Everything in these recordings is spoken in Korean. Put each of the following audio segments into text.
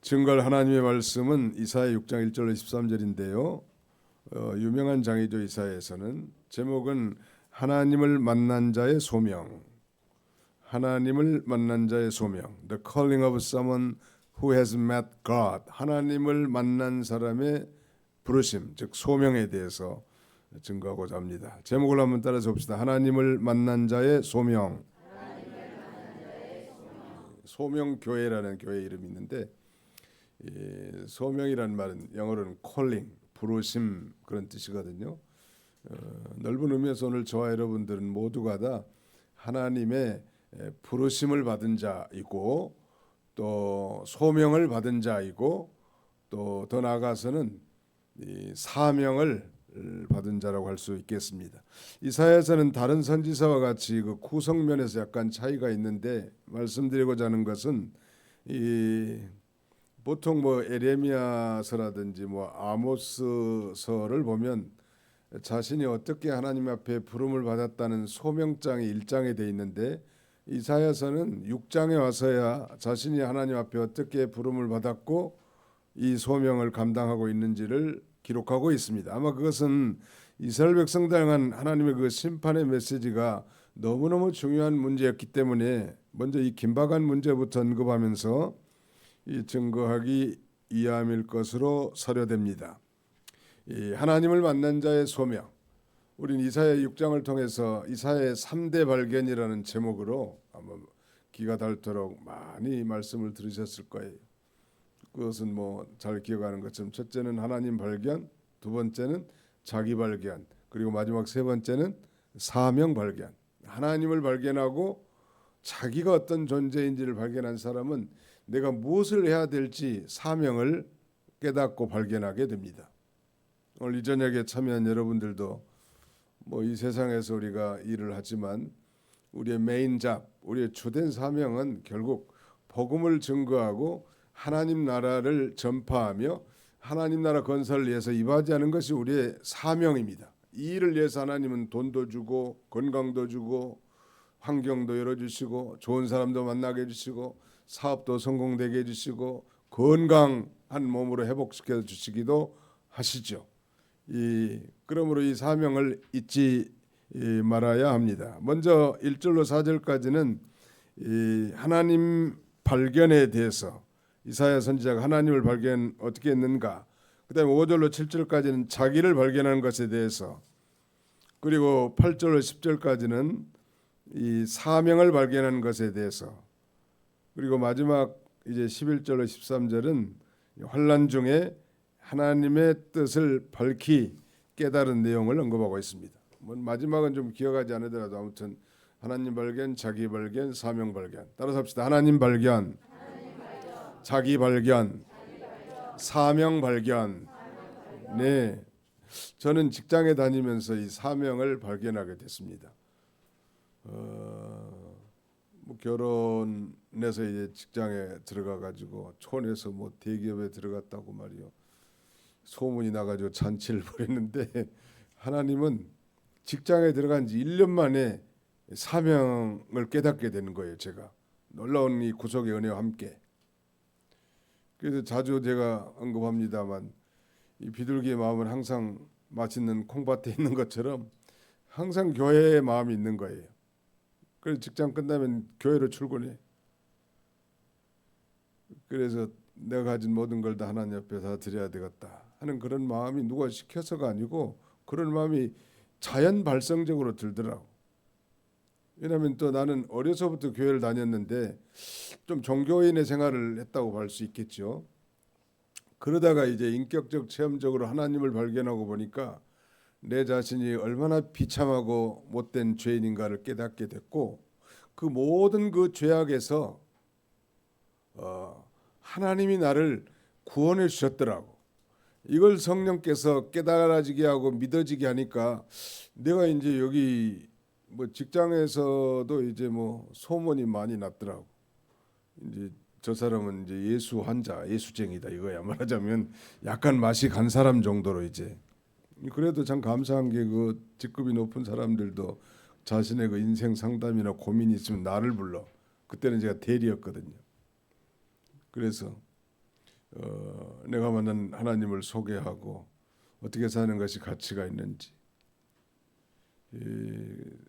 증거할 하나님의 말씀은 이사야 6장 1절로 13절인데요. 유명한 장이죠. 이사야에서는 제목은 하나님을 만난 자의 소명, 하나님을 만난 자의 소명, The calling of someone who has met God. 하나님을 만난 사람의 부르심, 즉 소명에 대해서 증거하고자 합니다. 제목을 한번 따라서 봅시다. 하나님을 만난 자의 소명. 소명교회라는 교회 이름이 있는데, 소명이라는 말은 영어로는 calling, 부르심 그런 뜻이거든요. 넓은 의미에서 오늘 저와 여러분들은 모두가 다 하나님의 부르심을 받은 자이고, 또 소명을 받은 자이고, 또 더 나아가서는 이 사명을 받은 자라고 할 수 있겠습니다. 이사야서는 다른 선지서와 같이 그 구성면에서 약간 차이가 있는데, 말씀드리고자 하는 것은 보통 뭐 에레미야서라든지 뭐 아모스서를 보면 자신이 어떻게 하나님 앞에 부름을 받았다는 소명장이 1장에 돼 있는데, 이사야서는 6장에 와서야 자신이 하나님 앞에 어떻게 부름을 받았고 이 소명을 감당하고 있는지를 기록하고 있습니다. 아마 그것은 이스라엘 백성들 향한 하나님의 그 심판의 메시지가 너무너무 중요한 문제였기 때문에 먼저 이 긴박한 문제부터 언급하면서 이 증거하기 이함일 것으로 서려됩니다. 이 하나님을 만난 자의 소명, 우린 이사야 6장을 통해서 이사야의 3대 발견이라는 제목으로 아마 기가 닳도록 많이 말씀을 들으셨을 거예요. 그것은 뭐 잘 기억하는 것처럼 첫째는 하나님 발견, 두 번째는 자기 발견, 그리고 마지막 세 번째는 사명 발견. 하나님을 발견하고 자기가 어떤 존재인지를 발견한 사람은 내가 무엇을 해야 될지 사명을 깨닫고 발견하게 됩니다. 오늘 이 저녁에 참여한 여러분들도 뭐 이 세상에서 우리가 일을 하지만 우리의 메인 잡, 우리의 주된 사명은 결국 복음을 증거하고 하나님 나라를 전파하며 하나님 나라 건설을 위해서 이바지하는 것이 우리의 사명입니다. 이 일을 위해서 하나님은 돈도 주고 건강도 주고 환경도 열어주시고 좋은 사람도 만나게 해주시고 사업도 성공되게 해주시고 건강한 몸으로 회복시켜 주시기도 하시죠. 그러므로 이 사명을 잊지 말아야 합니다. 먼저 1절로 4절까지는 하나님 발견에 대해서 이사야 선지자가 하나님을 발견 어떻게 했는가, 그 다음에 5절로 7절까지는 자기를 발견하는 것에 대해서, 그리고 8절로 10절까지는 이 사명을 발견하는 것에 대해서, 그리고 마지막 이제 11절로 13절은 환난 중에 하나님의 뜻을 밝히 깨달은 내용을 언급하고 있습니다. 마지막은 좀 기억하지 않으더라도 아무튼 하나님 발견, 자기 발견, 사명 발견. 따라서 합시다. 하나님 발견, 자기 발견, 사명 발견. 네, 저는 직장에 다니면서 이 사명을 발견하게 됐습니다. 뭐 결혼해서 이제 직장에 들어가 가지고 촌에서 뭐 대기업에 들어갔다고 말이요, 소문이 나가지고 잔치를 벌였는데, 하나님은 직장에 들어간 지 1년 만에 사명을 깨닫게 되는 거예요. 제가 놀라운 이 구속의 은혜와 함께. 그래서 자주 제가 언급합니다만, 이 비둘기의 마음은 항상 맛있는 콩밭에 있는 것처럼 항상 교회의 마음이 있는 거예요. 그래서 직장 끝나면 교회로 출근해. 그래서 내가 가진 모든 걸 다 하나님 앞에 다 드려야 되겠다 하는 그런 마음이 누가 시켜서가 아니고 그런 마음이 자연 발생적으로 들더라고. 왜냐하면 또 나는 어려서부터 교회를 다녔는데 좀 종교인의 생활을 했다고 할 수 있겠죠. 그러다가 이제 인격적 체험적으로 하나님을 발견하고 보니까 내 자신이 얼마나 비참하고 못된 죄인인가를 깨닫게 됐고, 그 모든 그 죄악에서 하나님이 나를 구원해 주셨더라고. 이걸 성령께서 깨달아지게 하고 믿어지게 하니까 내가 이제 여기 뭐 직장에서도 이제 뭐 소문이 많이 났더라고. 이제 저 사람은 이제 예수 환자, 예수쟁이다 이거야. 말하자면 약간 맛이 간 사람 정도로 이제. 그래도 참 감사한 게 그 직급이 높은 사람들도 자신의 그 인생 상담이나 고민이 있으면 나를 불러. 그때는 제가 대리였거든요. 그래서 내가 만난 하나님을 소개하고 어떻게 사는 것이 가치가 있는지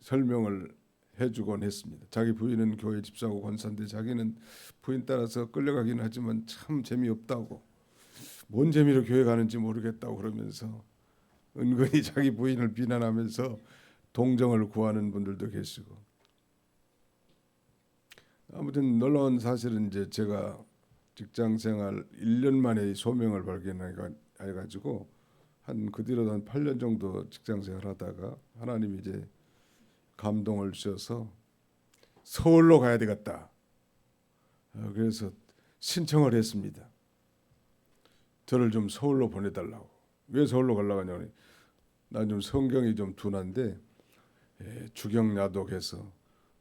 설명을 해주곤 했습니다. 자기 부인은 교회 집사고 권사인데 자기는 부인 따라서 끌려가긴 하지만 참 재미없다고, 뭔 재미로 교회 가는지 모르겠다고 그러면서 은근히 자기 부인을 비난하면서 동정을 구하는 분들도 계시고. 아무튼 놀라운 사실은 이제 제가 직장 생활 1년 만에 소명을 발견해가지고 그 뒤로도 한 8년 정도 직장 생활하다가 하나님이 이제 감동을 주셔서 서울로 가야 되겠다. 그래서 신청을 했습니다. 저를 좀 서울로 보내달라고. 왜 서울로 가려고 하냐면 난 좀 성경이 좀 둔한데 주경야독해서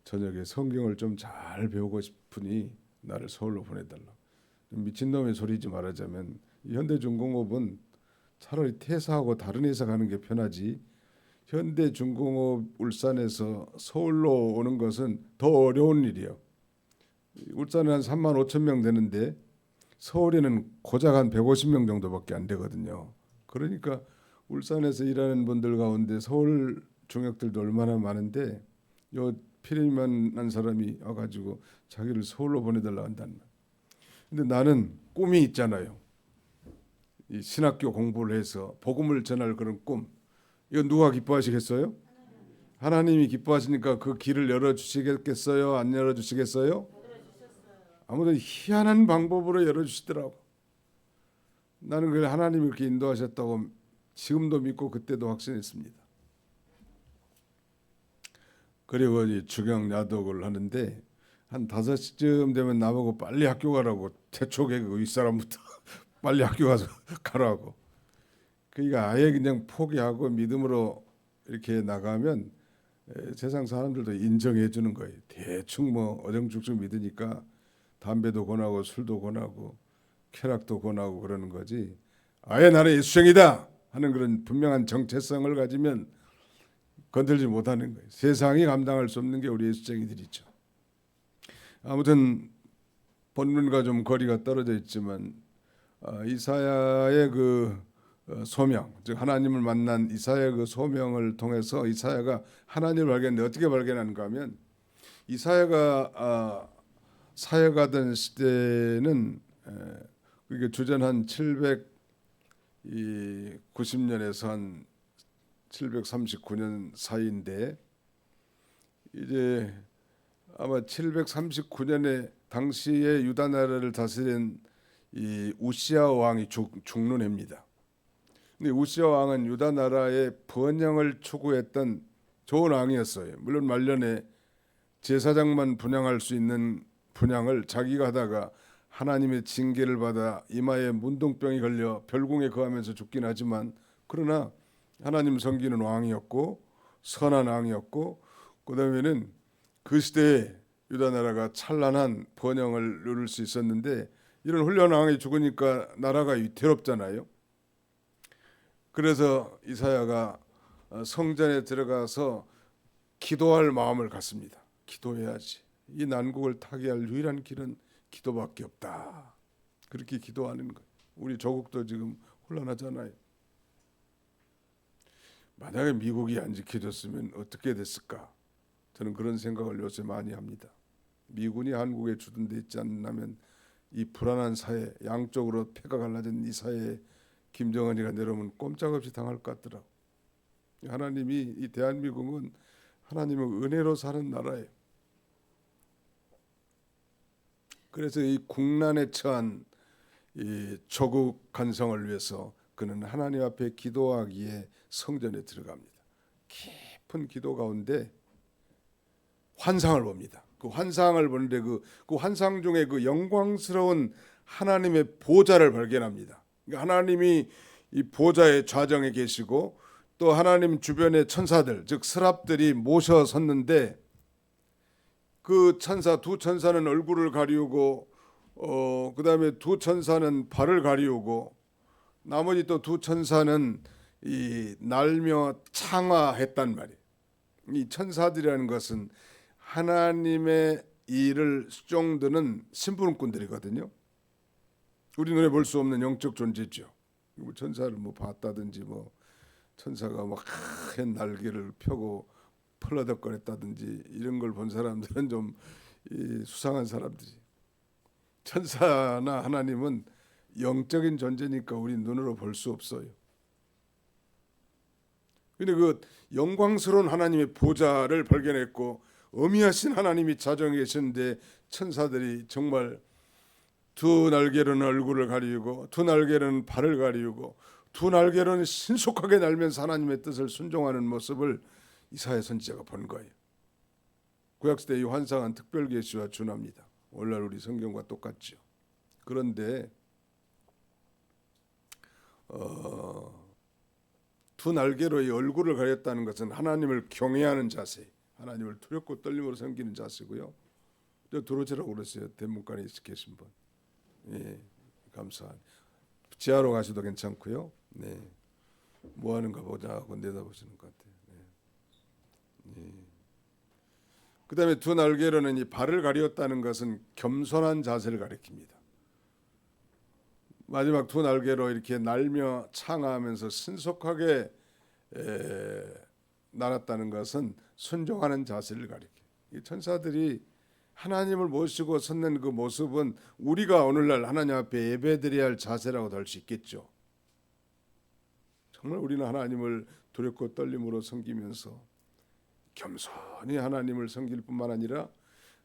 저녁에 성경을 좀 잘 배우고 싶으니 나를 서울로 보내달라고. 미친놈의 소리지 말하자면 현대중공업은 차라리 퇴사하고 다른 회사 가는 게 편하지, 현대중공업 울산에서 서울로 오는 것은 더 어려운 일이에요. 울산에 한 3만 5천 명 되는데 서울에는 고작 한 150명 정도밖에 안 되거든요. 그러니까 울산에서 일하는 분들 가운데 서울 중역들도 얼마나 많은데 요 피리만 난 사람이 와가지고 자기를 서울로 보내달라 한다는 말. 근데 나는 꿈이 있잖아요. 이 신학교 공부를 해서 복음을 전할 그런 꿈. 이거 누가 기뻐하시겠어요? 하나님이 기뻐하시니까 그 길을 열어주시겠어요? 안 열어주시겠어요? 아무튼 희한한 방법으로 열어주시더라고. 나는 그 하나님이 그렇게 인도하셨다고 지금도 믿고 그때도 확신했습니다. 그리고 이제 주경야독을 하는데 한 5시쯤 되면 나보고 빨리 학교 가라고, 태초에 그 윗사람부터 빨리 학교 가서 가라고. 그러니까 아예 그냥 포기하고 믿음으로 이렇게 나가면 세상 사람들도 인정해 주는 거예요. 대충 뭐 어정죽죽 믿으니까 담배도 권하고 술도 권하고 쾌락도 권하고 그러는 거지, 아예 나는 예수쟁이다 하는 그런 분명한 정체성을 가지면 건들지 못하는 거예요. 세상이 감당할 수 없는 게 우리 예수쟁이들이죠. 아무튼 본문과 좀 거리가 떨어져 있지만 이사야의 그 소명, 즉 하나님을 만난 이사야의 그 소명을 통해서 이사야가 하나님을 발견했는데 어떻게 발견하는가 하면, 이사야가 사역하던 시대는 그게 주전 한 790년에서 한 739년 사이인데, 이제 아마 739년에 당시에 유다 나라를 다스린 이 우시야 왕이 죽는 해입니다. 근데 우시야 왕은 유다 나라의 번영을 추구했던 좋은 왕이었어요. 물론 말년에 제사장만 분양할 수 있는 분양을 자기가 하다가 하나님의 징계를 받아 이마에 문둥병이 걸려 별궁에 거하면서 죽긴 하지만, 그러나 하나님 섬기는 왕이었고 선한 왕이었고, 그다음에는 그 시대에 유다 나라가 찬란한 번영을 누릴 수 있었는데, 이런 훌륭한 왕이 죽으니까 나라가 위태롭잖아요. 그래서 이사야가 성전에 들어가서 기도할 마음을 갖습니다. 기도해야지. 이 난국을 타개할 유일한 길은 기도밖에 없다. 그렇게 기도하는 거예요. 우리 조국도 지금 혼란하잖아요. 만약에 미국이 안 지켜줬으면 어떻게 됐을까? 저는 그런 생각을 요새 많이 합니다. 미군이 한국에 주둔돼 있지 않나면 이 불안한 사회, 양쪽으로 패가 갈라진 이 사회에 김정은이가 내려오면 꼼짝없이 당할 것 같더라고. 하나님이 이 대한민국은 하나님의 은혜로 사는 나라예요. 그래서 이 국난에 처한 이 조국 간성을 위해서 그는 하나님 앞에 기도하기에 성전에 들어갑니다. 깊은 기도 가운데 환상을 봅니다. 그 환상을 보는데 그 환상 중에 그 영광스러운 하나님의 보좌를 발견합니다. 그러니까 하나님이 이 보좌의 좌정에 계시고 또 하나님 주변의 천사들, 즉 스랍들이 모셔 섰는데, 그 천사 두 천사는 얼굴을 가리우고 그다음에 두 천사는 발을 가리우고 나머지 또 두 천사는 이 날며 창화했단 말이에요. 이 천사들이라는 것은 하나님의 일을 수종드는 심부름꾼들이거든요. 우리 눈에 볼 수 없는 영적 존재죠. 뭐 천사를 뭐 봤다든지 뭐 천사가 막 큰 날개를 펴고 펄럭거렸다든지 이런 걸 본 사람들은 좀 수상한 사람들이. 천사나 하나님은 영적인 존재니까 우리 눈으로 볼 수 없어요. 근데 그 영광스러운 하나님의 보좌를 발견했고 어미하신 하나님이 자정에 계시는데 천사들이 정말 두 날개로는 얼굴을 가리우고 두 날개로는 발을 가리우고 두 날개로는 신속하게 날면서 하나님의 뜻을 순종하는 모습을 이사야 선지자가 본 거예요. 구약시대 이 환상은 특별 계시와 준합니다. 오늘날 우리 성경과 똑같죠. 그런데 두 날개로 이 얼굴을 가렸다는 것은 하나님을 경외하는 자세, 하나님을 두렵고 떨림으로 섬기는 자세고요. 저 도로체라고 그랬어요. 대문간에 계신 분. 예, 감사합니다. 지하로 가셔도 괜찮고요. 네, 뭐 하는가 보자 하고 내다보시는 것 같아요. 네. 예. 그다음에 두 날개로는 이 발을 가리웠다는 것은 겸손한 자세를 가리킵니다. 마지막 두 날개로 이렇게 날며 창하면서 신속하게 날았다는 것은 순종하는 자세를 가리켜요. 천사들이 하나님을 모시고 섰는 그 모습은 우리가 오늘날 하나님 앞에 예배드려야 할 자세라고도 할 수 있겠죠. 정말 우리는 하나님을 두렵고 떨림으로 섬기면서 겸손히 하나님을 섬길 뿐만 아니라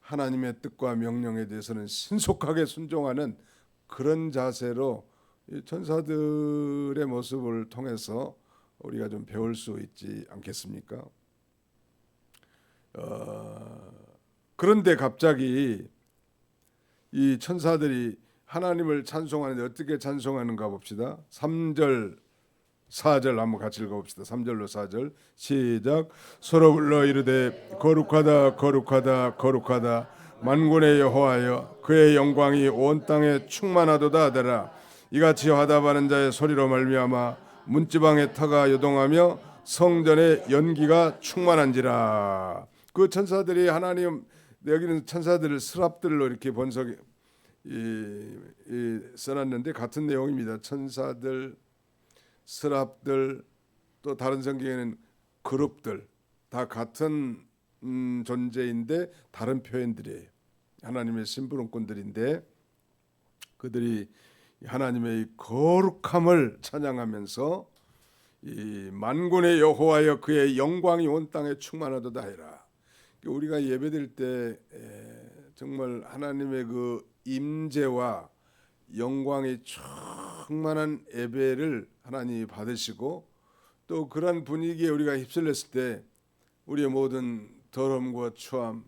하나님의 뜻과 명령에 대해서는 신속하게 순종하는 그런 자세로 천사들의 모습을 통해서 우리가 좀 배울 수 있지 않겠습니까? 그런데 갑자기 이 천사들이 하나님을 찬송하는데 어떻게 찬송하는가 봅시다. 3절 4절 한번 같이 읽어봅시다. 3절로 4절 시작. 서로 불러 이르되 거룩하다 거룩하다 거룩하다 만군의 여호와여 그의 영광이 온 땅에 충만하도다 하더라. 이같이 화답하는 자의 소리로 말미암아 문지방의 터가 요동하며 성전의 연기가 충만한지라. 그 천사들이 하나님, 여기는 천사들을 스랍들로 이렇게 번석 써놨는데 같은 내용입니다. 천사들, 스랍들, 또 다른 성경에는 그룹들 다 같은 존재인데 다른 표현들이에요. 하나님의 심부름꾼들인데 그들이 하나님의 거룩함을 찬양하면서 이 만군의 여호와여 그의 영광이 온 땅에 충만하도다 하리라. 우리가 예배드릴 때 정말 하나님의 그 임재와 영광이 충만한 예배를 하나님이 받으시고 또 그런 분위기에 우리가 휩쓸렸을 때 우리의 모든 더러움과 추함,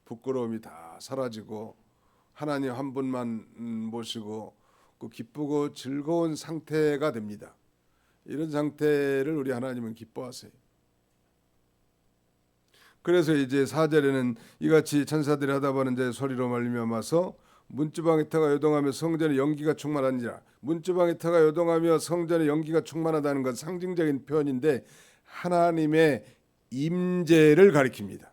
부끄러움이 다 사라지고 하나님 한 분만 모시고 그 기쁘고 즐거운 상태가 됩니다. 이런 상태를 우리 하나님은 기뻐하세요. 그래서 이제 4절에는 이같이 천사들이 하다바는 자의 소리로 말미암아서 문지방의 터가 요동하며 성전의 연기가 충만하니라. 문지방의 터가 요동하며 성전의 연기가 충만하다는 건 상징적인 표현인데 하나님의 임재를 가리킵니다.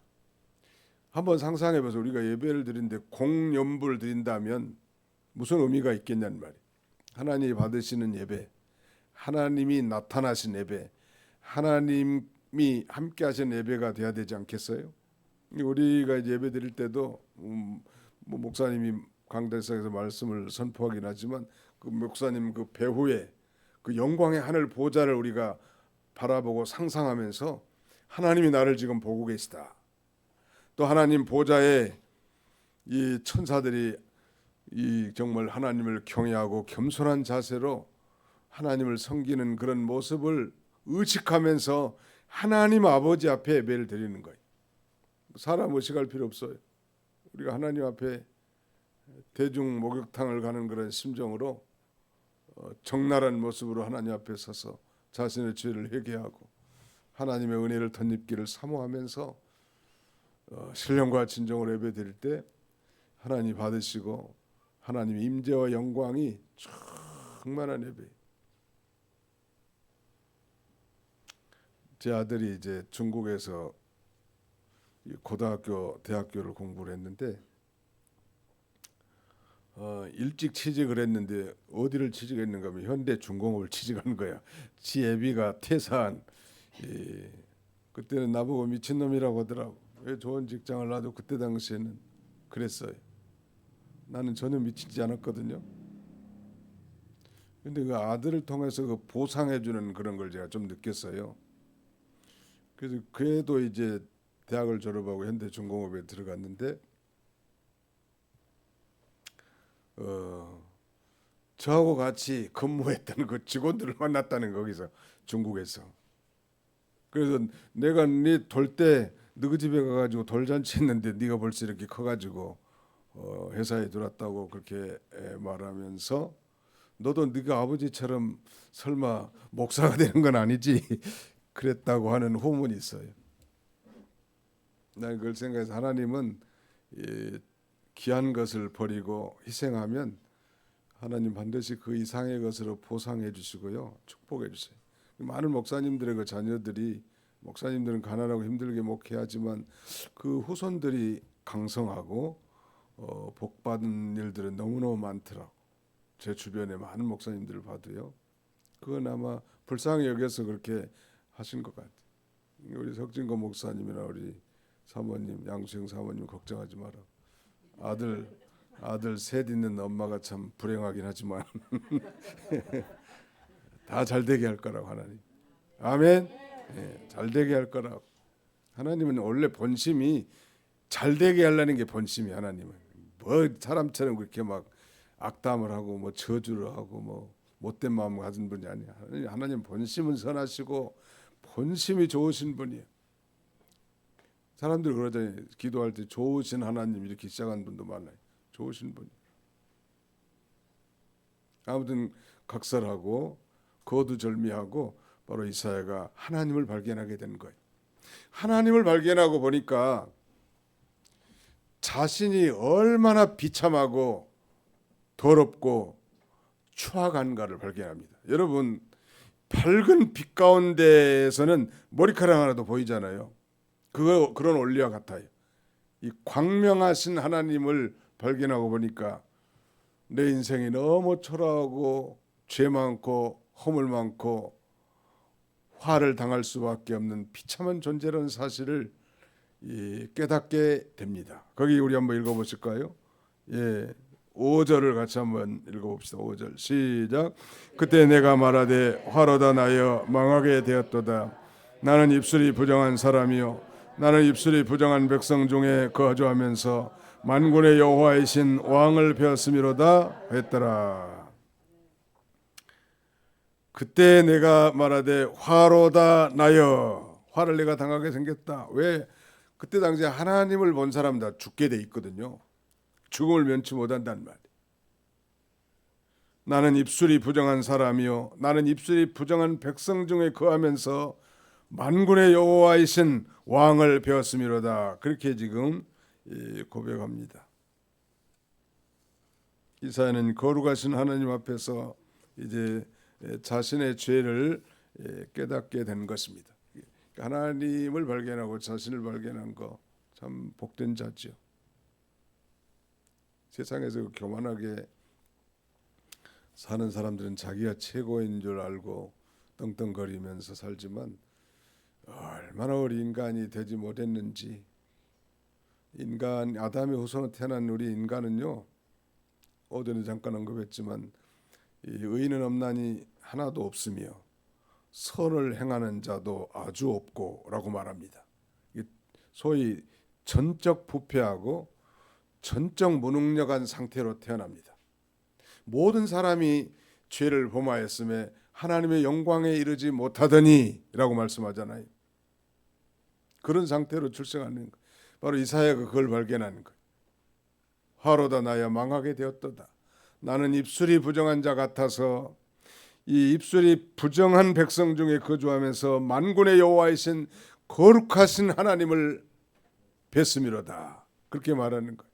한번 상상해 보세요. 우리가 예배를 드리는데 공연부를 드린다면 무슨 의미가 있겠냐는 말이에요. 하나님이 받으시는 예배, 하나님이 나타나신 예배, 하나님이 함께 하시는 예배가 돼야 되지 않겠어요? 우리가 예배 드릴 때도 뭐 목사님이 강대상에서 말씀을 선포하긴 하지만 그 목사님 그 배후에 그 영광의 하늘 보좌를 우리가 바라보고 상상하면서 하나님이 나를 지금 보고 계시다. 또 하나님 보좌에 이 천사들이 이 정말 하나님을 경외하고 겸손한 자세로 하나님을 섬기는 그런 모습을 의식하면서 하나님 아버지 앞에 예배를 드리는 거예요. 사람 의식할 필요 없어요. 우리가 하나님 앞에 대중 목욕탕을 가는 그런 심정으로 적나라한 모습으로 하나님 앞에 서서 자신의 죄를 회개하고 하나님의 은혜를 덧입기를 사모하면서 신령과 진정으로 예배드릴 때 하나님 받으시고 하나님의 임재와 영광이 충만한 예배. 제 아들이 이제 중국에서 고등학교, 대학교를 공부를 했는데 일찍 취직을 했는데 어디를 취직했는가 하면 현대중공업을 취직한 거야. 지 애비가 퇴사한. 예, 그때는 나보고 미친놈이라고 하더라고. 왜 좋은 직장을 놔도 그때 당시에는 그랬어요. 나는 전혀 미치지 않았거든요. 근데 그 아들을 통해서 그 보상해주는 그런 걸 제가 좀 느꼈어요. 그래서 그래도 이제 대학을 졸업하고 현대중공업에 들어갔는데 저하고 같이 근무했던 그 직원들을 만났다는 거기서 중국에서. 그래서 내가 네 돌 때 너희 집에 가가지고 돌잔치 했는데 네가 벌써 이렇게 커가지고 회사에 들어왔다고 그렇게 말하면서 너도 네가 아버지처럼 설마 목사가 되는 건 아니지? 그랬다고 하는 후문이 있어요. 난 그걸 생각해서 하나님은 이 귀한 것을 버리고 희생하면 하나님 반드시 그 이상의 것으로 보상해 주시고요, 축복해 주세요. 많은 목사님들의 그 자녀들이 목사님들은 가난하고 힘들게 목회하지만 그 후손들이 강성하고 복받은 일들은 너무너무 많더라고. 제 주변에 많은 목사님들을 봐도요. 그건 아마 불쌍히 여겨서 그렇게 하신 것 같아요. 우리 석진권 목사님이나 우리 사모님, 양수영 사모님 걱정하지 마라. 아들 셋 있는 엄마가 참 불행하긴 하지만 다 잘되게 할 거라고 하나님. 아멘. 예, 잘되게 할 거라고. 하나님은 원래 본심이 잘되게 하려는 게 본심이 하나님은. 뭐 사람처럼 그렇게 막 악담을 하고 뭐 저주를 하고 뭐 못된 마음 가진 분이 아니야. 하나님 본심은 선하시고 본심이 좋으신 분이에요. 사람들 그러잖아요. 기도할 때 좋으신 하나님 이렇게 시작하는 분도 많아요. 좋으신 분. 아무튼 각설하고 거두절미하고 바로 이사야가 하나님을 발견하게 된 거예요. 하나님을 발견하고 보니까 자신이 얼마나 비참하고 더럽고 추악한가를 발견합니다. 여러분, 밝은 빛 가운데에서는 머리카락 하나도 보이잖아요. 그런 원리와 같아요. 이 광명하신 하나님을 발견하고 보니까 내 인생이 너무 초라하고 죄 많고 허물 많고 화를 당할 수밖에 없는 비참한 존재라는 사실을 깨닫게 됩니다. 거기 우리 한번 읽어보실까요? 예, 5절을 같이 한번 읽어봅시다. 5절 시작. 그때 내가 말하되 화로다 나여 망하게 되었도다. 나는 입술이 부정한 사람이요 나는 입술이 부정한 백성 중에 거주하면서 만군의 여호와이신 왕을 배웠음이로다 했더라. 그때 내가 말하되 화로다 나여. 화를 내가 당하게 생겼다. 왜? 그때 당시에 하나님을 본 사람 다 죽게 돼 있거든요. 죽음을 면치 못한단 말이에요. 나는 입술이 부정한 사람이요 나는 입술이 부정한 백성 중에 거하면서 만군의 여호와이신 왕을 배웠음이로다. 그렇게 지금 고백합니다. 이사야는 거룩하신 하나님 앞에서 이제 자신의 죄를 깨닫게 된 것입니다. 하나님을 발견하고 자신을 발견한 거 참 복된 자죠. 세상에서 교만하게 사는 사람들은 자기가 최고인 줄 알고 떵떵거리면서 살지만 얼마나 우리 인간이 되지 못했는지. 인간 아담의 후손으로 태어난 우리 인간은요, 어제는 잠깐 언급했지만 의인은 없나니 하나도 없으며 선을 행하는 자도 아주 없고라고 말합니다. 소위 전적 부패하고 전적 무능력한 상태로 태어납니다. 모든 사람이 죄를 범하였음에 하나님의 영광에 이르지 못하더니라고 말씀하잖아요. 그런 상태로 출생하는 것. 바로 이사야가 그걸 발견하는 거예요. 화로다 나야 망하게 되었도다. 나는 입술이 부정한 자 같아서 이 입술이 부정한 백성 중에 거주하면서 만군의 여호와이신 거룩하신 하나님을 뵀음이로다. 그렇게 말하는 거예요.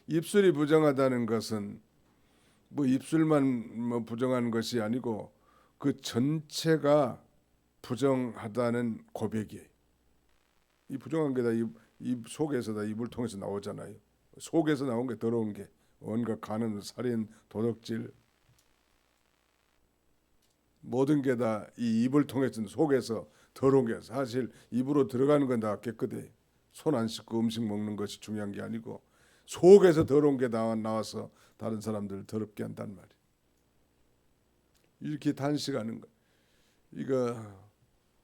입술이 부정하다는 것은 뭐 입술만 뭐 부정한 것이 아니고 그 전체가 부정하다는 고백이에요. 이 부정한 게 다 입 속에서 다 입을 통해서 나오잖아요. 속에서 나온 게 더러운 게 온갖 간음, 살인, 도둑질 모든 게 다 이 입을 통해서 속에서 더러운 게 사실 입으로 들어가는 건 다 깨끗해. 손 안 씻고 음식 먹는 것이 중요한 게 아니고 속에서 더러운 게 나와서 다른 사람들을 더럽게 한단 말이야. 이렇게 단식하는 거. 이거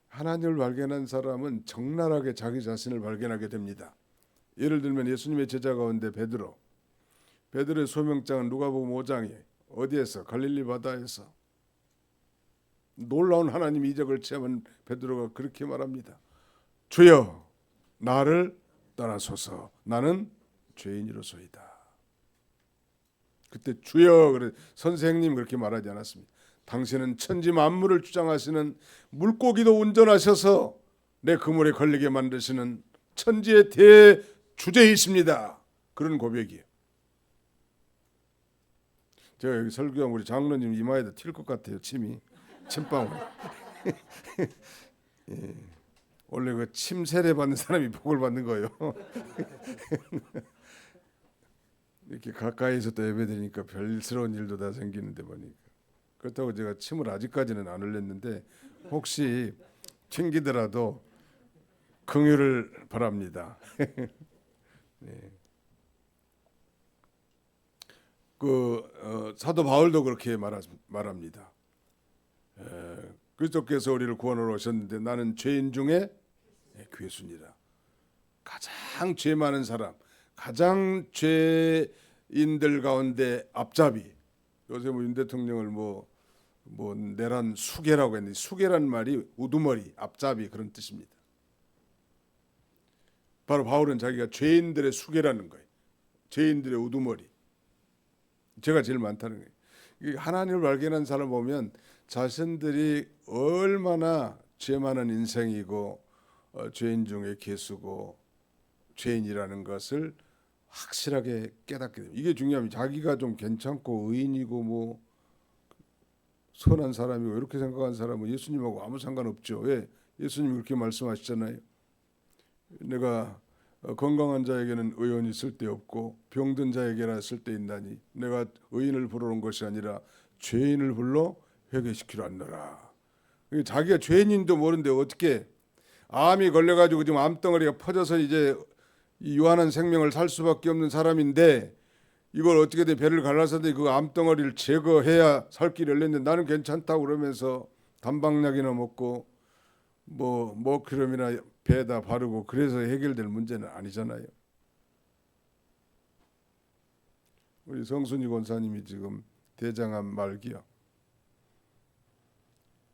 하나님을 발견한 사람은 적나라하게 자기 자신을 발견하게 됩니다. 예를 들면 예수님의 제자 가운데 베드로의 소명장은 누가복음 5장에 어디에서? 갈릴리 바다에서 놀라운 하나님 이적을 체험한 베드로가 그렇게 말합니다. 주여 나를 떠나소서 나는 죄인이로소이다. 그때 주여 그래 선생님 그렇게 말하지 않았습니다. 당신은 천지 만물을 주장하시는 물고기도 운전하셔서 내 그물에 걸리게 만드시는 천지의 대주제이십니다. 그런 고백이에요. 제가 여기 설교하면 우리 장로님 이마에다 튈 것 같아요. 침방울. 예. 원래 그 침 세례 받는 사람이 복을 받는 거예요. 이렇게 가까이서 또 예배드리니까 별스러운 일도 다 생기는데 보니까 그렇다고 제가 침을 아직까지는 안 흘렸는데 혹시 튕기더라도 긍휼을 바랍니다. 네. 사도 바울도 그렇게 말합니다. 그리스도께서 우리를 구원하러 오셨는데 나는 죄인 중에 괴순이라. 가장 죄 많은 사람, 가장 죄인들 가운데 앞잡이. 요새 윤 대통령을 내란 수괴라고 했는데 수괴란 말이 우두머리, 앞잡이 그런 뜻입니다. 바로 바울은 자기가 죄인들의 수괴라는 거예요. 죄인들의 우두머리. 죄가 제일 많다는 거예요. 하나님을 발견한 사람 보면 자신들이 얼마나 죄 많은 인생이고 죄인 중에 괴수고 죄인이라는 것을 확실하게 깨닫게 됩니다. 이게 중요합니다. 자기가 좀 괜찮고 의인이고 선한 사람이고 이렇게 생각하는 사람은 예수님하고 아무 상관없죠. 왜? 예수님이 그렇게 말씀하시잖아요. 내가 건강한 자에게는 의원이 쓸데없고 병든 자에게나 쓸데있나니 내가 의인을 부르러 온 것이 아니라 죄인을 불러 회개시키러 왔노라. 자기가 죄인인도 모르는데 어떻게 암이 걸려가지고 지금 암덩어리가 퍼져서 이제 이 유한한 생명을 살 수밖에 없는 사람인데 이걸 어떻게든 배를 갈라서 그 암덩어리를 제거해야 살 길이 열렸는데 나는 괜찮다고 그러면서 단방약이나 먹고 머크럼이나 배에다 바르고 그래서 해결될 문제는 아니잖아요. 우리 성순이 권사님이 지금 대장암 말기야.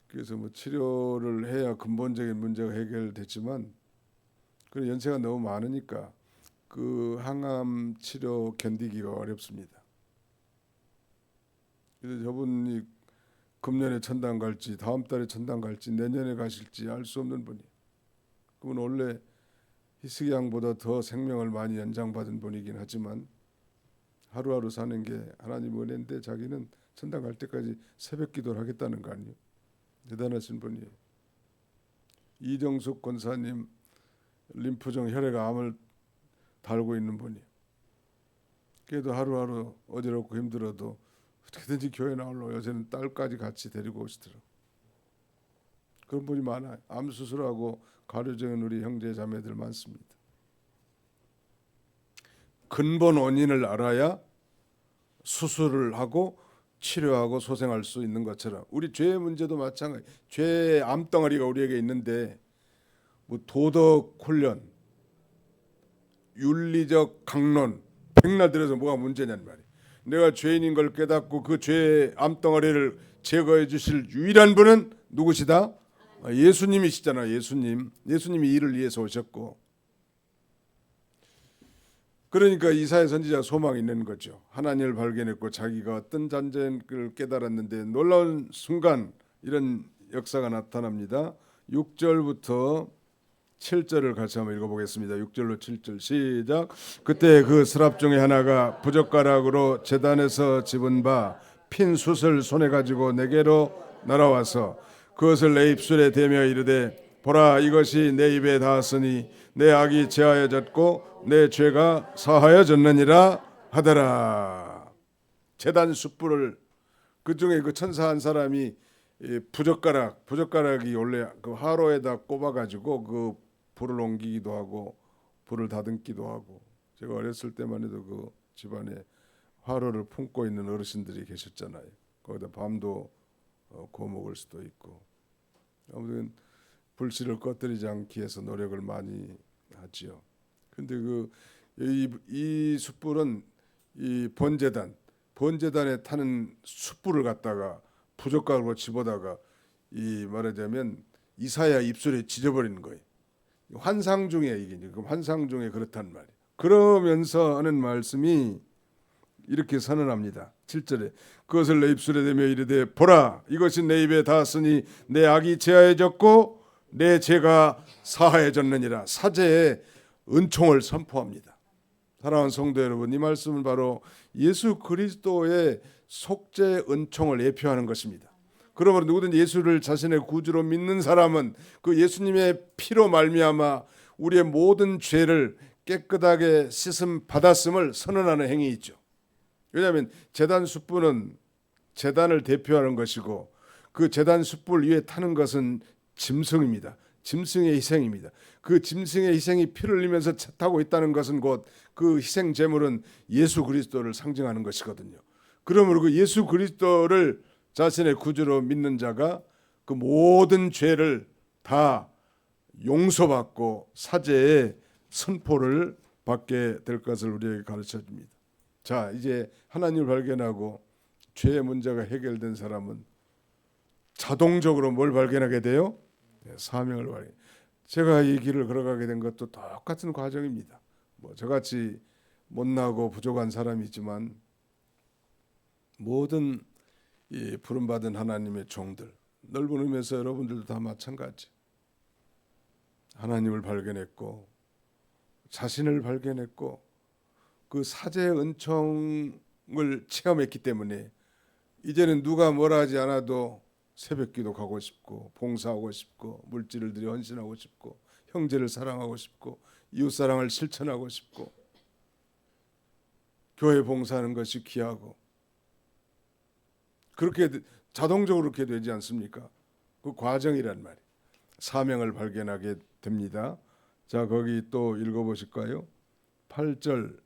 그래서 치료를 해야 근본적인 문제가 해결됐지만 그 연세가 너무 많으니까 그 항암 치료 견디기가 어렵습니다. 그래서 저분이 금년에 천당 갈지 다음 달에 천당 갈지 내년에 가실지 알 수 없는 분이. 그분 원래 희숙이 양보다 더 생명을 많이 연장받은 분이긴 하지만 하루하루 사는 게 하나님 은혜인데 자기는 천당 갈 때까지 새벽 기도를 하겠다는 거 아니에요. 대단하신 분이에요. 이정숙 권사님 림프종 혈액암을 달고 있는 분이에요. 그래도 하루하루 어지럽고 힘들어도 어떻게든지 교회 나오려고 요새는 딸까지 같이 데리고 오시더라고요. 그런 분이 많아요. 암 수술하고 가려진 우리 형제 자매들 많습니다. 근본 원인을 알아야 수술을 하고 치료하고 소생할 수 있는 것처럼 우리 죄의 문제도 마찬가지. 죄의 암덩어리가 우리에게 있는데 도덕 훈련, 윤리적 강론 백날 들어서 뭐가 문제냐는 말이에요. 내가 죄인인 걸 깨닫고 그 죄의 암덩어리를 제거해 주실 유일한 분은 누구시다? 예수님이시잖아. 예수님이 이를 위해서 오셨고, 그러니까 이사야 선지자 소망이 있는 거죠. 하나님을 발견했고 자기가 어떤 잔재를 깨달았는데 놀라운 순간 이런 역사가 나타납니다. 6절부터 7절을 같이 한번 읽어보겠습니다. 6절로 7절 시작. 그때 그 스랍 중에 하나가 부젓가락으로 제단에서 집은 바 핀 숯을 손에 가지고 내게로 날아와서 그것을 내 입술에 대며 이르되 보라 이것이 내 입에 닿았으니 내 악이 제하여졌고 내 죄가 사하여졌느니라 하더라. 제단 숯불을 그 중에 그 천사 한 사람이 부젓가락이 원래 그 화로에다 꼽아가지고 그 불을 옮기기도 하고 불을 다듬기도 하고, 제가 어렸을 때만 해도 그 집안에 화로를 품고 있는 어르신들이 계셨잖아요. 거기다 밤도 구워 먹을 수도 있고, 아무튼 불씨를 꺼뜨리지 않기 위해서 노력을 많이 하지요. 근데 이 숯불은 이 번제단에 타는 숯불을 갖다가 부젓가락으로 집어다가 이 말하자면 이사야 입술에 지져버리는 거예요. 환상 중에 이게 지금 환상 중에 그렇단 말이에요. 그러면서 하는 말씀이 이렇게 선언합니다. 7절에 그것을 내 입술에 대며 이르되 보라 이것이 내 입에 닿았으니 내 악이 제하여졌고 내 죄가 사하여졌느니라. 사제의 은총을 선포합니다. 사랑하는 성도 여러분, 이 말씀은 바로 예수 그리스도의 속죄 은총을 예표하는 것입니다. 그러므로 누구든 예수를 자신의 구주로 믿는 사람은 그 예수님의 피로 말미암아 우리의 모든 죄를 깨끗하게 씻음 받았음을 선언하는 행위이죠. 왜냐하면 제단 숯불은 제단을 대표하는 것이고 그 제단 숯불 위에 타는 것은 짐승입니다. 짐승의 희생입니다. 그 짐승의 희생이 피를 흘리면서 타고 있다는 것은 곧 그 희생 제물은 예수 그리스도를 상징하는 것이거든요. 그러므로 그 예수 그리스도를 자신의 구주로 믿는 자가 그 모든 죄를 다 용서받고 사죄의 선포를 받게 될 것을 우리에게 가르쳐 줍니다. 자, 이제 하나님을 발견하고 죄의 문제가 해결된 사람은 자동적으로 뭘 발견하게 돼요? 사명을 발견. 제가 이 길을 걸어가게 된 것도 똑같은 과정입니다. 뭐 저같이 못나고 부족한 사람이지만 모든 이 부름받은 하나님의 종들, 넓은 의미에서 여러분들도 다 마찬가지. 하나님을 발견했고 자신을 발견했고 그 사제의 은총을 체험했기 때문에 이제는 누가 뭐라 하지 않아도 새벽기도 가고 싶고 봉사하고 싶고 물질을 들여 헌신하고 싶고 형제를 사랑하고 싶고 이웃사랑을 실천하고 싶고 교회 봉사하는 것이 귀하고 그렇게 자동적으로 그렇게 되지 않습니까? 그 과정이란 말이에요. 사명을 발견하게 됩니다. 자, 거기 또 읽어보실까요? 8절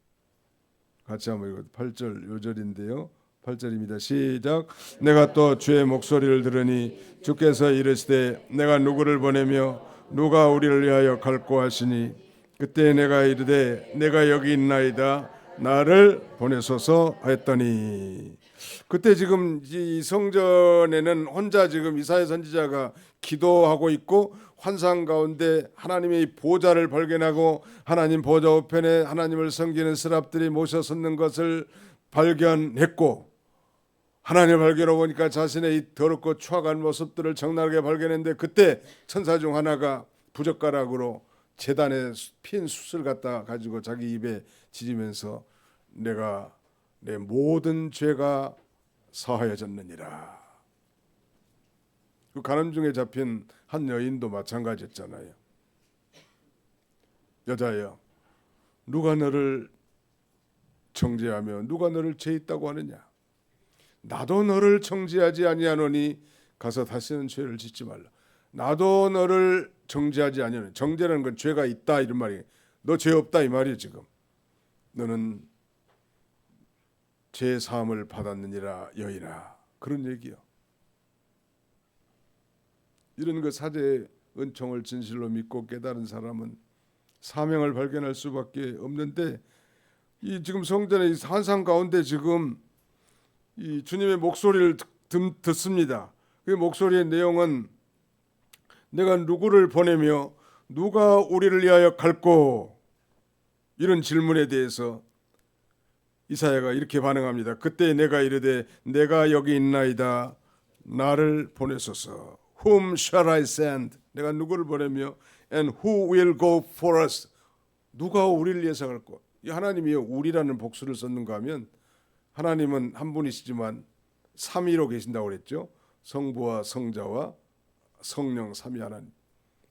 같이 한번 읽어요. 8절 요절인데요. 8절입니다. 시작. 내가 또 주의 목소리를 들으니 주께서 이르시되 내가 누구를 보내며 누가 우리를 위하여 갈고 하시니 그때 내가 이르되 내가 여기 있나이다 나를 보내소서 했더니, 그때 지금 이 성전에는 혼자 지금 이사야 선지자가 기도하고 있고 환상 가운데 하나님의 보좌를 발견하고 하나님 보좌 우편에 하나님을 섬기는 스랍들이 모셔 섰는 것을 발견했고, 하나님을 발견하고 보니까 자신의 이 더럽고 추악한 모습들을 적나라하게 발견했는데 그때 천사 중 하나가 부젓가락으로 제단에 핀 숯을 갖다 가지고 자기 입에 지지면서 내가 내 모든 죄가 사하여졌느니라. 그 가늠 중에 잡힌 한 여인도 마찬가지였잖아요. 여자여, 누가 너를 정죄하며 누가 너를 죄 있다고 하느냐? 나도 너를 정죄하지 아니하노니 가서 다시는 죄를 짓지 말라. 나도 너를 정죄하지 아니하노니, 정죄라는 건 죄가 있다 이런 말이에요. 너 죄 없다 이 말이에요. 지금 너는 죄 사함을 받았느니라 여인아, 그런 얘기요. 이런 그 사제의 은총을 진실로 믿고 깨달은 사람은 사명을 발견할 수밖에 없는데, 이 지금 성전의 환상 가운데 지금 이 주님의 목소리를 듣습니다. 그 목소리의 내용은 내가 누구를 보내며 누가 우리를 위하여 갈고, 이런 질문에 대해서 이사야가 이렇게 반응합니다. 그때 내가 이르되 내가 여기 있나이다 나를 보내소서. Whom shall I send? 내가 누구를 보내며 and who will go for us? 누가 우리를 위해서 갈고? 이 하나님이 우리라는 복수를 썼는가 하면 하나님은 한 분이시지만 삼위로 계신다고 그랬죠. 성부와 성자와 성령 삼위 하나님.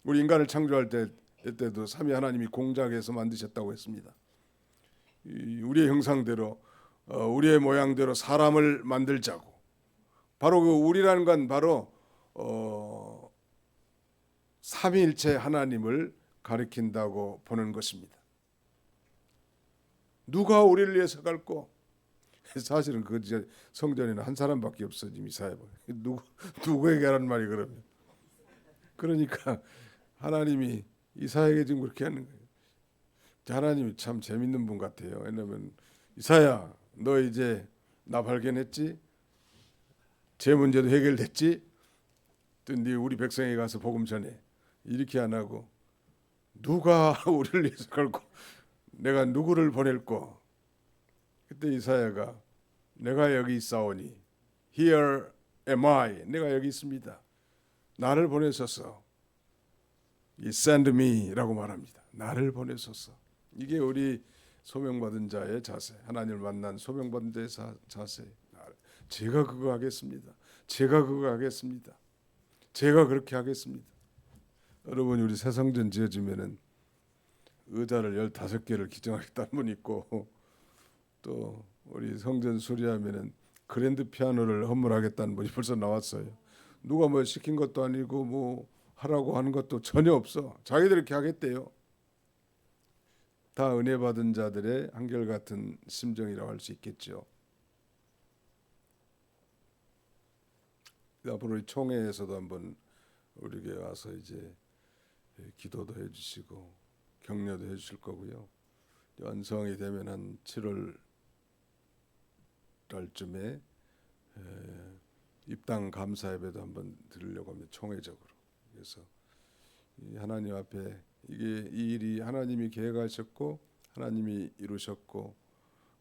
우리 인간을 창조할 때 이때도 삼위 하나님이 공작에서 만드셨다고 했습니다. 우리의 형상대로 우리의 모양대로 사람을 만들자고. 바로 그 우리라는 건 바로 삼위일체 하나님을 가리킨다고 보는 것입니다. 누가 우리를 위해서 갈고? 사실은 그 성전에는 한 사람밖에 없어. 지금 이사야 누구에게 하는 말이 그러면? 그러니까 하나님이 이사야에게 지금 그렇게 하는 거예요. 하나님이 참 재밌는 분 같아요. 왜냐하면 이사야, 너 이제 나 발견했지? 제 문제도 해결됐지? 또 네 우리 백성에게 가서 복음 전해. 이렇게 안 하고 누가 우리를 위해서 갈고 내가 누구를 보낼꼬? 그때 이사야가 내가 여기 있사오니 Here am I. 내가 여기 있습니다. 나를 보내소서. Send me라고 말합니다. 나를 보내소서. 이게 우리 소명받은 자의 자세, 하나님을 만난 소명받은 자의 자세. 제가 그거 하겠습니다. 제가 그거 하겠습니다. 제가 그렇게 하겠습니다. 여러분, 우리 새 성전 지어지면은 의자를 15개를 기증하겠다는 분 있고, 또 우리 성전 수리하면은 그랜드 피아노를 헌물하겠다는 분이 벌써 나왔어요. 누가 뭐 시킨 것도 아니고 뭐 하라고 하는 것도 전혀 없어. 자기들이 이렇게 하겠대요. 다 은혜 받은 자들의 한결같은 심정이라고 할 수 있겠죠. 앞으로 총회에서도 한번 우리에게 와서 이제 기도도 해주시고 격려도 해주실 거고요. 완성이 되면 한 7월 달쯤에 입당 감사 예배도 한번 드리려고 합니다. 총회적으로. 그래서 하나님 앞에 이 일이 하나님이 계획하셨고 하나님이 이루셨고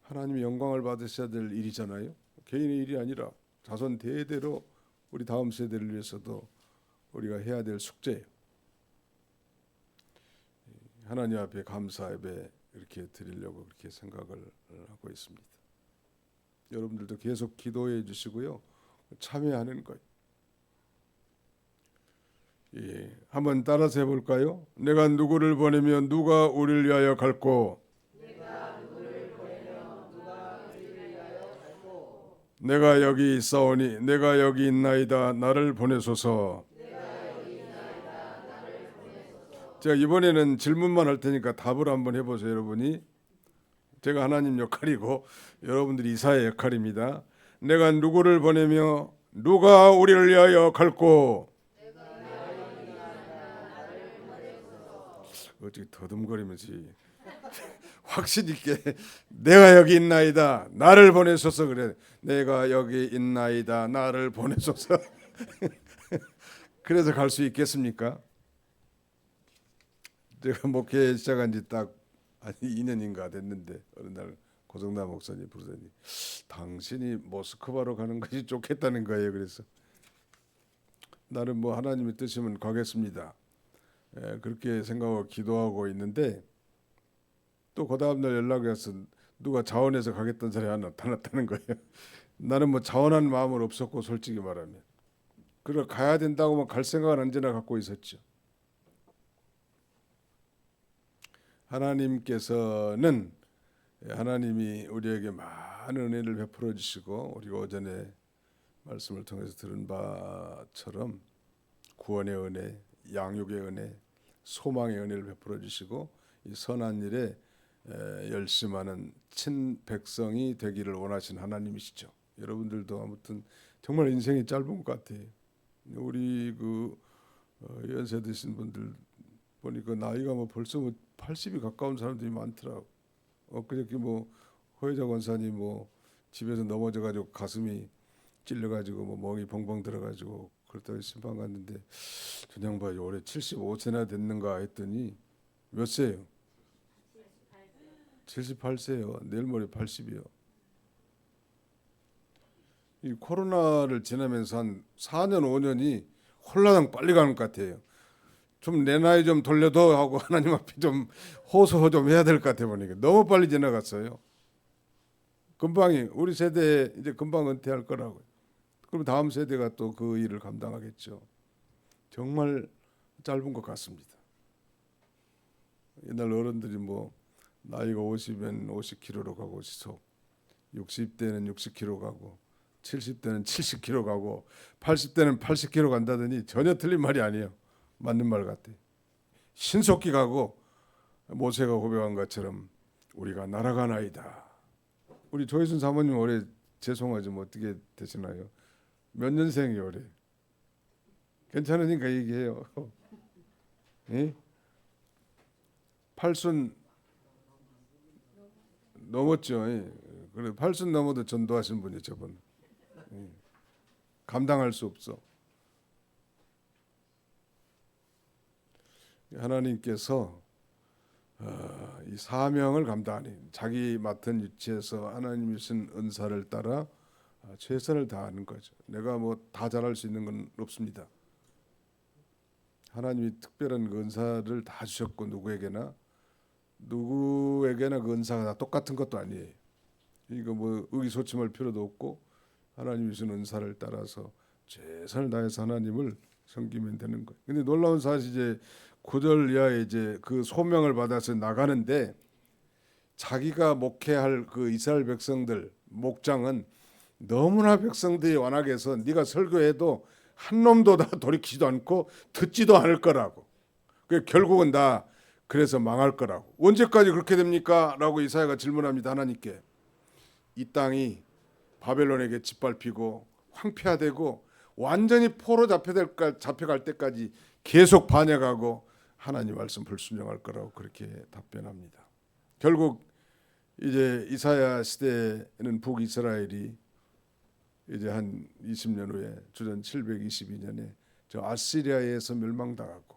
하나님이 영광을 받으셔야 될 일이잖아요. 개인의 일이 아니라 자손 대대로 우리 다음 세대를 위해서도 우리가 해야 될 숙제예요. 하나님 앞에 감사 예배 이렇게 드리려고 그렇게 생각을 하고 있습니다. 여러분들도 계속 기도해 주시고요. 참여하는 것. 예, 한번 따라서 해볼까요? 내가 누구를 보내면 누가 우리를 위하여 갈고? 내가 여기 있사오니 내가 여기 있나이다 나를 보내소서. 제가 이번에는 질문만 할 테니까 답을 한번 해보세요. 여러분이. 제가 하나님 역할이고 여러분들이 이사의 역할입니다. 내가 누구를 보내며 누가 우리를 위하여 갈고? 어떻게 더듬거리면서 확신 있게 내가 여기 있나이다 나를 보내소서. 그래. 내가 여기 있나이다 나를 보내소서. 그래서 갈 수 있겠습니까? 제가 목회 시작한 지 딱 2년인가 됐는데 어느 날 고정남 목사님 부르더니 당신이 모스크바로 가는 것이 좋겠다는 거예요. 그래서 나는 뭐 하나님의 뜻이면 가겠습니다. 그렇게 생각하고 기도하고 있는데 또 그 다음 날 연락이 와서 누가 자원해서 가겠다는 사람이 하나 나타났다는 거예요. 나는 뭐 자원한 마음은 없었고 솔직히 말하면 그래 가야 된다고만 갈 생각은 언제나 갖고 있었죠. 하나님께서는 하나님이 우리에게 많은 은혜를 베풀어 주시고 우리가 오전에 말씀을 통해서 들은 바처럼 구원의 은혜, 양육의 은혜, 소망의 은혜를 베풀어 주시고 이 선한 일에 열심하는 친백성이 되기를 원하시는 하나님이시죠. 여러분들도 아무튼 정말 인생이 짧은 것 같아요. 우리 그 연세 드신 분들 보니까 나이가 뭐 벌써 뭐 80이 가까운 사람들이 많더라고. 그저께 뭐 허혜자 권사님 뭐 집에서 넘어져가지고 가슴이 찔려가지고 뭐 멍이 벙벙 들어가지고 그렇다고 심판 갔는데 저 양반이 올해 75세나 됐는가 했더니 몇 세예요? 78세요. 내일 모레 80이요. 이 코로나를 지나면서 한 4년 5년이 홀라당 빨리 가는 것 같아요. 좀 내 나이 좀 돌려도 하고 하나님 앞에 좀 호소 좀 해야 될 것 같아 보니까 너무 빨리 지나갔어요. 금방이 우리 세대 이제 금방 은퇴할 거라고요. 그럼 다음 세대가 또 그 일을 감당하겠죠. 정말 짧은 것 같습니다. 옛날 어른들이 뭐 나이가 50면 50km로 가고 시속 60대는 60km 가고 70대는 70km 가고 80대는 80km 간다더니 전혀 틀린 말이 아니에요. 맞는 말 같아. 신속히 가고 모세가 고백한 것처럼 우리가 날아가나이다. 우리 조혜순 사모님 올해 죄송하지 뭐 어떻게 되시나요? 몇 년생이에요 올해? 괜찮으니까 얘기해요. 예? 팔순 넘었죠. 예. 그래 팔순 넘어도 전도하신 분이 저분. 예. 감당할 수 없어. 하나님께서 이 사명을 감당하니 자기 맡은 위치에서 하나님이 주신 은사를 따라 최선을 다하는 거죠. 내가 뭐 다 잘할 수 있는 건 없습니다. 하나님이 특별한 그 은사를 다 주셨고 누구에게나 그 은사가 다 똑같은 것도 아니에요. 이거 뭐 의기소침할 필요도 없고 하나님이 주신 은사를 따라서 최선을 다해서 하나님을 섬기면 되는 거예요. 근데 놀라운 사실이 이제 9절 이하에 이제 그 소명을 받아서 나가는데 자기가 목회할 그 이스라엘 백성들 목장은 너무나 백성들이 완악해서 네가 설교해도 한 놈도 다 돌이키지도 않고 듣지도 않을 거라고. 결국은 다 그래서 망할 거라고. 언제까지 그렇게 됩니까? 라고 이사야가 질문합니다. 하나님께. 이 땅이 바벨론에게 짓밟히고 황폐화되고 완전히 포로 잡혀갈 때까지 계속 반역하고 하나님 말씀 불순종할 거라고 그렇게 답변합니다. 결국 이제 이사야 시대에는 북이스라엘이 이제 한 20년 후에 주전 722년에 저 아시리아에서 멸망당하고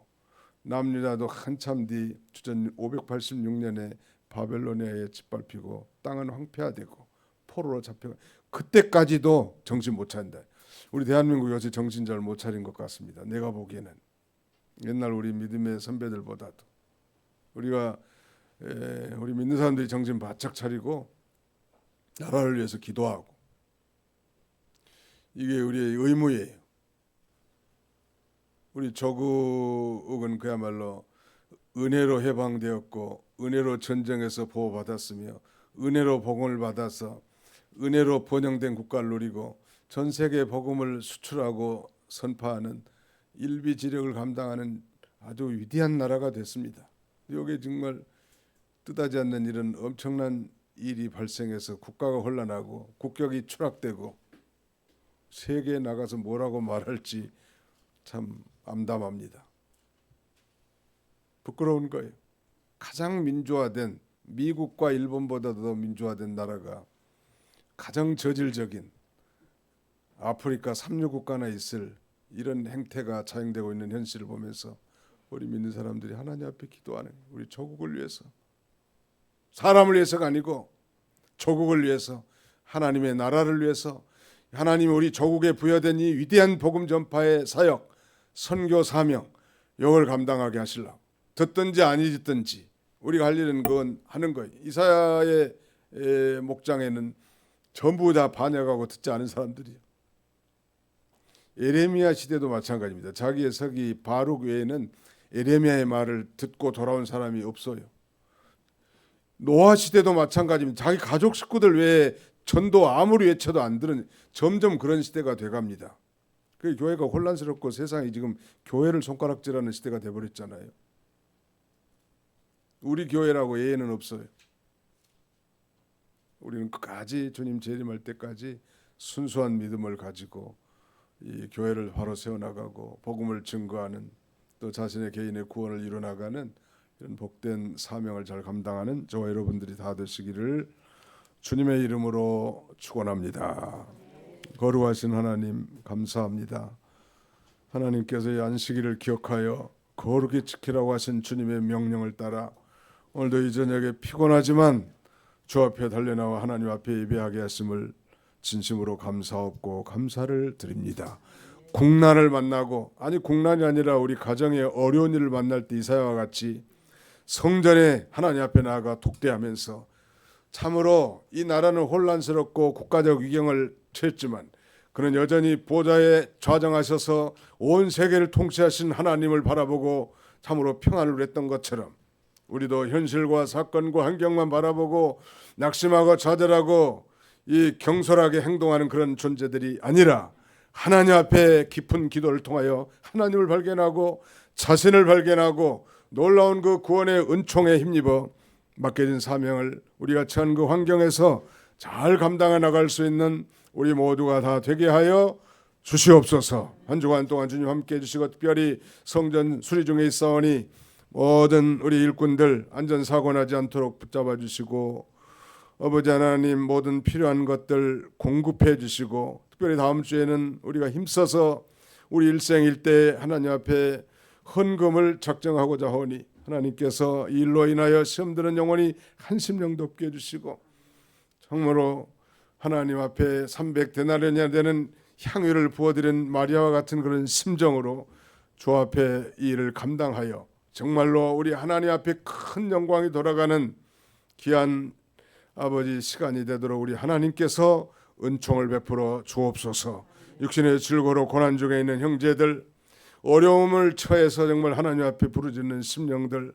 남유다도 한참 뒤 주전 586년에 바벨로니아에 짓밟히고 땅은 황폐화되고 포로로 잡혀 그때까지도 정신 못 차린다. 우리 대한민국 요새 정신 잘 못 차린 것 같습니다. 내가 보기에는 옛날 우리 믿음의 선배들보다도 우리 믿는 사람들이 정신 바짝 차리고 나라를 위해서 기도하고 이게 우리의 의무예요. 우리 조국은 그야말로 은혜로 해방되었고 은혜로 전쟁에서 보호받았으며 은혜로 복음을 받아서 은혜로 번영된 국가를 누리고 전 세계 복음을 수출하고 선포하는 일비지력을 감당하는 아주 위대한 나라가 됐습니다. 여기에 정말 뜻하지 않는 이런 엄청난 일이 발생해서 국가가 혼란하고 국격이 추락되고 세계에 나가서 뭐라고 말할지 참 암담합니다. 부끄러운 거예요. 가장 민주화된 미국과 일본보다도 더 민주화된 나라가 가장 저질적인 아프리카 삼류 국가나 있을 이런 행태가 차용되고 있는 현실을 보면서 우리 믿는 사람들이 하나님 앞에 기도하는 우리 조국을 위해서 사람을 위해서가 아니고 조국을 위해서 하나님의 나라를 위해서 하나님이 우리 조국에 부여된 이 위대한 복음 전파의 사역 선교 사명 이걸 감당하게 하시려고 듣든지 아니 듣든지 우리가 할 일은 그건 하는 거예요. 이사야의 목장에는 전부 다 반역하고 듣지 않은 사람들이에요. 에레미야 시대도 마찬가지입니다. 자기의 서기 바룩 외에는 에레미야의 말을 듣고 돌아온 사람이 없어요. 노아 시대도 마찬가지입니다. 자기 가족 식구들 외에 전도 아무리 외쳐도 안 들은 점점 그런 시대가 돼갑니다. 그 교회가 혼란스럽고 세상이 지금 교회를 손가락질하는 시대가 돼버렸잖아요. 우리 교회라고 예외는 없어요. 우리는 끝까지 주님 재림할 때까지 순수한 믿음을 가지고 이 교회를 바로 세워나가고 복음을 증거하는 또 자신의 개인의 구원을 이루어나가는 이런 복된 사명을 잘 감당하는 저와 여러분들이 다 되시기를 주님의 이름으로 축원합니다. 거룩하신 하나님 감사합니다. 하나님께서 이 안식일을 기억하여 거룩히 지키라고 하신 주님의 명령을 따라 오늘도 이 저녁에 피곤하지만 주 앞에 달려나와 하나님 앞에 예배하게 하심을 진심으로 감사하고 감사를 드립니다. 국난을 만나고 국난이 아니라 우리 가정의 어려운 일을 만날 때 이사야와 같이 성전에 하나님 앞에 나아가 독대하면서 참으로 이 나라는 혼란스럽고 국가적 위경을 처했지만 그는 여전히 보좌에 좌정하셔서 온 세계를 통치하신 하나님을 바라보고 참으로 평안을 누렸던 것처럼 우리도 현실과 사건과 환경만 바라보고 낙심하고 좌절하고 이 경솔하게 행동하는 그런 존재들이 아니라 하나님 앞에 깊은 기도를 통하여 하나님을 발견하고 자신을 발견하고 놀라운 그 구원의 은총에 힘입어 맡겨진 사명을 우리가 처한 그 환경에서 잘 감당해 나갈 수 있는 우리 모두가 다 되게 하여 주시옵소서. 한 주간 동안 주님 함께 해주시고 특별히 성전 수리 중에 있사오니 모든 우리 일꾼들 안전사고 나지 않도록 붙잡아 주시고 아버지 하나님 모든 필요한 것들 공급해 주시고 특별히 다음 주에는 우리가 힘써서 우리 일생일대 하나님 앞에 헌금을 작정하고자 하오니 하나님께서 이 일로 인하여 시험드는 영혼이 한심령도 없게 해주시고 정말로 하나님 앞에 300데나리온이나 되는 향유를 부어드린 마리아와 같은 그런 심정으로 주 앞에 이 일을 감당하여 정말로 우리 하나님 앞에 큰 영광이 돌아가는 귀한 아버지 시간이 되도록 우리 하나님께서 은총을 베풀어 주옵소서. 육신의 질고로 고난 중에 있는 형제들, 어려움을 처해서 정말 하나님 앞에 부르짖는 심령들,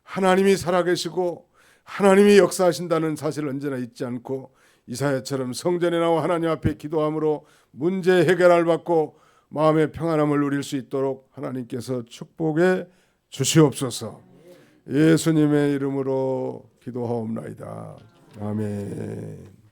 하나님이 살아계시고 하나님이 역사하신다는 사실을 언제나 잊지 않고 이사야처럼 성전에 나와 하나님 앞에 기도함으로 문제 해결을 받고 마음의 평안함을 누릴 수 있도록 하나님께서 축복해 주시옵소서. 예수님의 이름으로 기도하옵나이다. 아멘.